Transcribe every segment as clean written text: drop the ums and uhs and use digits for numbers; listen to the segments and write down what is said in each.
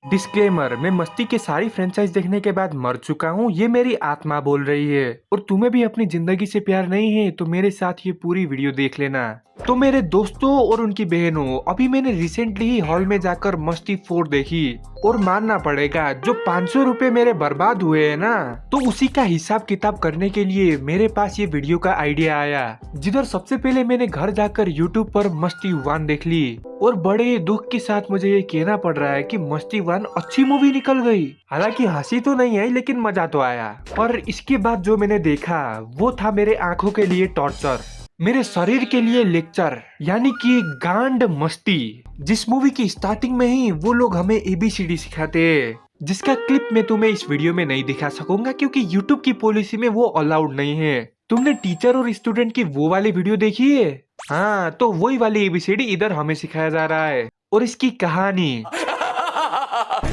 Disclaimer, मैं मस्ती के सारी फ्रेंचाइज देखने के बाद मर चुका हूँ। ये मेरी आत्मा बोल रही है। और तुम्हें भी अपनी जिंदगी से प्यार नहीं है तो मेरे साथ ये पूरी वीडियो देख लेना। तो मेरे दोस्तों और उनकी बहनों, अभी मैंने रिसेंटली ही हॉल में जाकर मस्ती 4 देखी और मानना पड़ेगा जो 500 रुपए मेरे बर्बाद हुए हैं ना, तो उसी का हिसाब किताब करने के लिए मेरे पास ये वीडियो का आइडिया आया। जिधर सबसे पहले मैंने घर जाकर यूट्यूब पर मस्ती 1 देख ली और बड़े दुख के साथ मुझे ये कहना पड़ रहा है कि मस्ती 1 अच्छी मूवी निकल गई। हालांकि हंसी तो नहीं आई लेकिन मजा तो आया। पर इसके बाद जो मैंने देखा वो था मेरे आंखों के लिए टॉर्चर, मेरे शरीर के लिए लेक्चर, यानी कि गांड मस्ती। जिस मूवी की स्टार्टिंग में ही वो लोग हमें ABCD सिखाते हैं, जिसका क्लिप मैं तुम्हें इस वीडियो में नहीं दिखा सकूंगा क्योंकि यूट्यूब की पॉलिसी में वो अलाउड नहीं है। तुमने टीचर और स्टूडेंट की वो वाली वीडियो देखी है? हाँ, तो वही वाली ABCD इधर हमें सिखाया जा रहा है। और इसकी कहानी,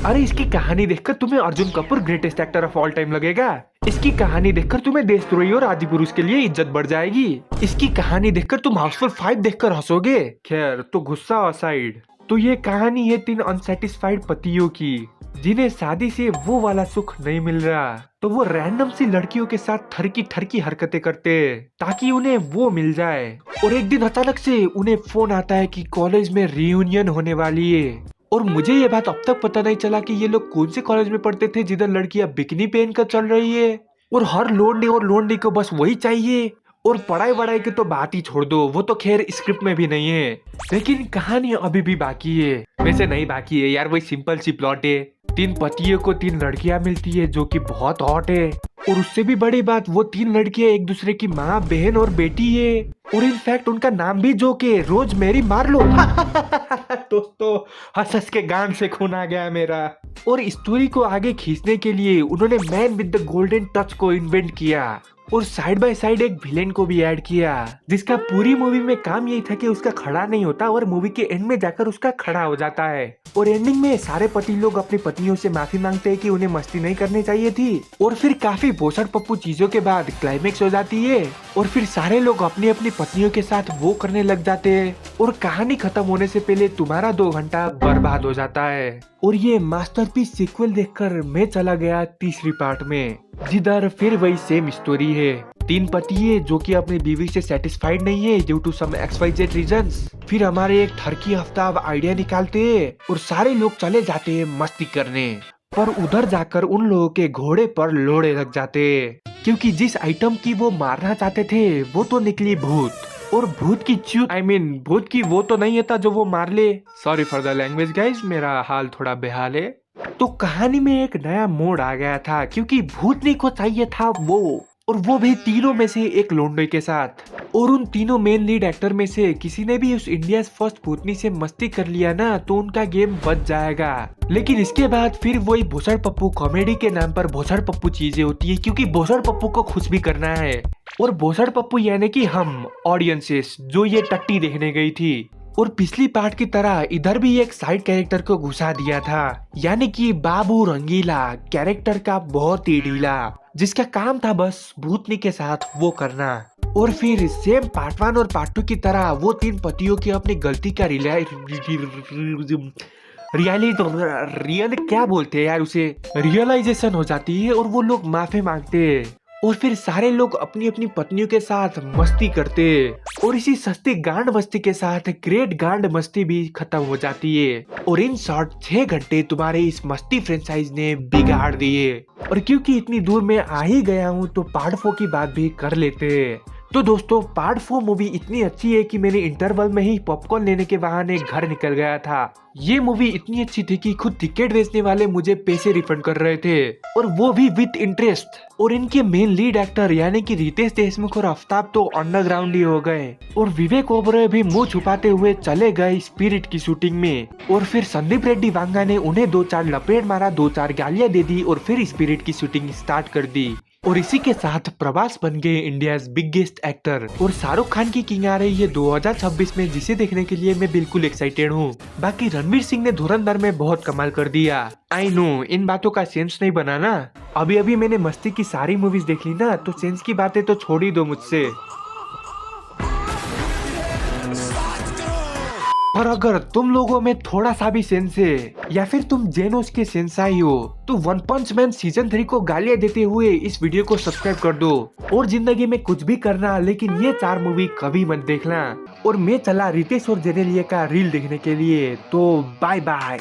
अरे इसकी कहानी देखकर तुम्हें Arjun Kapoor greatest actor of all time लगेगा। इसकी कहानी देखकर तुम्हें देशद्रोही और आदि पुरुष के लिए इज्जत बढ़ जाएगी। इसकी कहानी देखकर तुम हाउसफुल 5 देखकर हंसोगे। खैर, तो गुस्सा असाइड, तो ये कहानी है 3 अनसेटिस्फाइड पतियों की जिन्हें शादी से वो वाला सुख नहीं मिल रहा, तो वो रैंडम सी लड़कियों के साथ ठरकी ठरकी हरकतें करते ताकि उन्हें वो मिल जाए। और एक दिन अचानक से उन्हें फोन आता है कि कॉलेज में रियूनियन होने वाली है। और मुझे ये बात अब तक पता नहीं चला कि ये लोग कौन से कॉलेज में पढ़ते थे जिधर लड़कियां बिकनी पहन कर चल रही है और हर लोंडे और लोंडी को बस वही चाहिए। और पढ़ाई वढ़ाई की तो बात ही छोड़ दो, वो तो खैर स्क्रिप्ट में भी नहीं है। लेकिन कहानी अभी भी बाकी है। वैसे नहीं बाकी है यार, वही सिंपल सी प्लॉट है। 3 पतियों को 3 लड़कियां मिलती है जो कि बहुत हॉट है। और उससे भी बड़ी बात, वो 3 लड़कियां एक दूसरे की माँ, बहन और बेटी है। और इनफैक्ट उनका नाम भी जो के रोज मेरी मार लो। दोस्तों, हंस हंस के गान से खून आ गया मेरा। और स्टोरी को आगे खींचने के लिए उन्होंने man with the golden touch को इन्वेंट किया और साइड बाय साइड एक विलेन को भी ऐड किया, जिसका पूरी मूवी में काम यही था कि उसका खड़ा नहीं होता और मूवी के एंड में जाकर उसका खड़ा हो जाता है। और एंडिंग में सारे पति लोग अपनी पत्नियों से माफी मांगते हैं कि उन्हें मस्ती नहीं करनी चाहिए थी। और फिर काफी भोसड़ पप्पू चीजों के बाद क्लाइमेक्स हो जाती है और फिर सारे लोग अपनी अपनी पत्नियों के साथ वो करने लग जाते हैं और कहानी खत्म होने से पहले तुम्हारा 2 घंटा बर्बाद हो जाता है। और ये मास्टरपीस सीक्वल देखकर मैं चला गया तीसरी पार्ट में, जिधर फिर वही सेम स्टोरी है। 3 पति है जो कि अपनी बीवी से सेटिस्फाइड नहीं है due to some XYZ reasons. फिर हमारे एक ठरकी हफ्ता आइडिया निकालते हैं और सारे लोग चले जाते हैं मस्ती करने। पर उधर जाकर उन लोगों के घोड़े पर लोड़े लग जाते क्योंकि जिस आइटम की वो मारना चाहते थे वो तो निकली भूत। और भूत की चूत, भूत की वो तो नहीं था जो वो मार ले। Sorry for the language guys, मेरा हाल थोड़ा बेहाल है। तो कहानी में एक नया मोड़ आ गया था क्योंकि भूतनी को चाहिए था वो, और वो भी तीनों में से एक लोंडे के साथ। और उन तीनों मेन लीड एक्टर में से किसी ने भी उस इंडिया फर्स्ट भूतनी से मस्ती कर लिया ना तो उनका गेम बच जाएगा। लेकिन इसके बाद फिर वही भोसड़ पप्पू कॉमेडी के नाम पर भोसड़ पप्पू चीजें होती है क्योंकि भोसड़ पप्पू को खुश भी करना है। और भोसड़ पप्पू यानी कि हम ऑडियंसेस जो ये टट्टी देखने गई थी। और पिछली पार्ट की तरह इधर भी एक साइड कैरेक्टर को घुसा दिया था, यानी कि बाबू रंगीला, कैरेक्टर का बहुत ही ढीला, जिसका काम था बस भूतनी के साथ वो करना। और फिर सेम पार्ट 1 और पार्ट 2 की तरह वो 3 पतियों की अपनी गलती का क्या बोलते हैं यार उसे, रियलाइजेशन हो जाती है और वो लोग माफी मांगते हैं। और फिर सारे लोग अपनी अपनी पत्नियों के साथ मस्ती करते और इसी सस्ती गांड मस्ती के साथ ग्रेट गांड मस्ती भी खत्म हो जाती है। और इन शॉर्ट 6 घंटे तुम्हारे इस मस्ती फ्रेंचाइज ने बिगाड़ दिए। और क्योंकि इतनी दूर में आ ही गया हूँ तो पार्ट 4 की बात भी कर लेते हैं। तो दोस्तों, पार्ट 4 मूवी इतनी अच्छी है कि मैंने इंटरवल में ही पॉपकॉर्न लेने के बहाने घर निकल गया था। ये मूवी इतनी अच्छी थी कि खुद टिकट बेचने वाले मुझे पैसे रिफंड कर रहे थे और वो भी विद इंटरेस्ट। और इनके मेन लीड एक्टर यानी कि रितेश देशमुख और आफ्ताब तो अंडरग्राउंड ही हो गए और विवेक ओबरॉय भी मुंह छुपाते हुए चले गए स्पिरिट की शूटिंग में। और फिर संदीप रेड्डी वांगा ने उन्हें 2-4 लपेट मारा, 2-4 गालियां दे दी और फिर स्पिरिट की शूटिंग स्टार्ट कर दी। और इसी के साथ प्रभास बन गए इंडियाज बिगेस्ट एक्टर। और शाहरुख खान की किंग आ रही है 2026 में, जिसे देखने के लिए मैं बिल्कुल एक्साइटेड हूँ। बाकी रणवीर सिंह ने धुरंधर में बहुत कमाल कर दिया। आई नो इन बातों का सेंस नहीं बना ना, अभी अभी मैंने मस्ती की सारी मूवीज देख ली ना, तो सेंस की बातें तो छोड़ ही दो मुझसे। और अगर तुम लोगों में थोड़ा सा भी सेंस है या फिर तुम जेनोस के सेंसाई हो तो वन पंच मैन सीजन 3 को गालियां देते हुए इस वीडियो को सब्सक्राइब कर दो। और जिंदगी में कुछ भी करना लेकिन ये 4 मूवी कभी मत देखना। और मैं चला रितेश और जेनेलिया का रील देखने के लिए, तो बाय बाय।